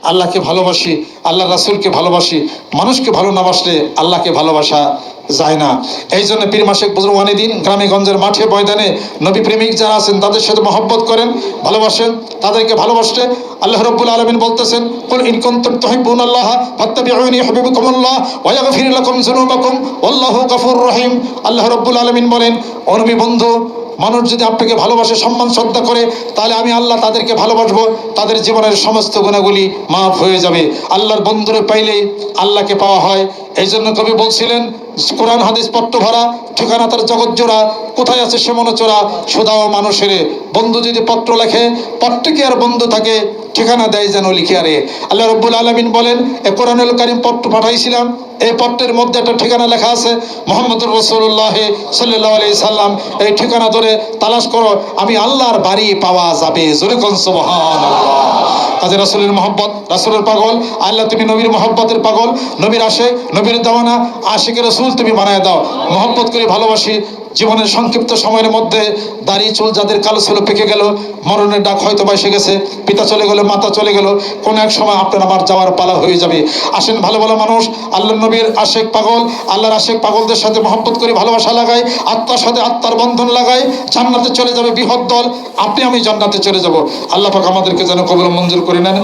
আল্লাহকে ভালোবাসি, আল্লাহ রাসূলকে ভালোবাসি। মানুষকে ভালো না বাসলে আল্লাহকে ভালোবাসা যায় না। এই জন্য পীর মাসিক বুজুর্গানে দিন গ্রামে গঞ্জের মাঠে ময়দানে নবী প্রেমিক যারা আছেন তাদের সাথে মহব্বত করেন, ভালোবাসেন। তাদেরকে ভালোবাসলে আল্লাহ রাব্বুল আলামিন বলতেছেন, কুল ইন কুনতুম তুহিব্বুনাল্লাহ ফাত্তাবিউনি ইউহিব্বুকুমুল্লাহ ওয়া ইয়াগফির লাকুম যুনুবাকুম ওয়াল্লাহু গফুরুর রহিম। আল্লাহ রাব্বুল আলামিন বলেন, ও নবী বন্ধু, মানুষ যদি আপনাকে ভালোবাসে, সম্মান শ্রদ্ধা করে, তাহলে আমি আল্লাহ তাদেরকে ভালোবাসবো, তাদের জীবনের সমস্ত গুণাগুলি মাফ হয়ে যাবে। আল্লাহর বন্ধুরে পাইলেই আল্লাহকে পাওয়া হয়। এই জন্য কবি বলছিলেন, কোরআন হাদিস পট্ট ভরা, ঠিকানা তার জগৎ জোড়া, কোথায় আছে সে মনোচোরা, সুদাও মানুষের বন্ধু যদি পত্র লেখে, পত্রে কি আর বন্ধু থাকে, ঠিকানা দেয় যেন লিখে আরে। আল্লাহ রাব্বুল আলামিন বলেন, এ কোরআনুল কারীম পত্র পাঠাইছিলাম, এই পত্রের মধ্যে একটা ঠিকানা লেখা আছে, মুহাম্মদুর রাসূলুল্লাহ সাল্লাল্লাহু আলাইহি সাল্লাম। এই ঠিকানা ধরে তালাশ করো, আমি আল্লাহর বাড়ি পাওয়া যাবে। জোরে কোন সুবহানাল্লাহ। কাজে রাসূলের মহব্বত, রাসূলের পাগল আল্লাহ, তুমি নবীর মহব্বতের পাগল, নবীর আশিক, নবীর দেওয়ানা, আশিকে রাসূল তুমি বানায় দাও। মহব্বত করে ভালোবাসি। জীবনের সংক্ষিপ্ত সময়ের মধ্যে দাড়ি চুল যাদের কালো ছিল পেকে গেল, মরণের ডাক হয়তো বা এসে গেছে, পিতা চলে গেল, মাতা চলে গেল, কোন এক সময় আপনার আমার যাওয়ার পালা হয়ে যাবে। আসেন ভালো ভালো মানুষ, আল্লাহ নবীর আশিক পাগল, আল্লাহর আশিক পাগলদের সাথে মহব্বত করে ভালোবাসা লাগাই, আত্মার সাথে আত্মার বন্ধন লাগাই, জান্নাতে চলে যাবে বৃহৎ দল। আপনি আমি জান্নাতে চলে যাব। আল্লাহ পাক আমাদেরকে যেন কবুল মঞ্জুর করে নেন।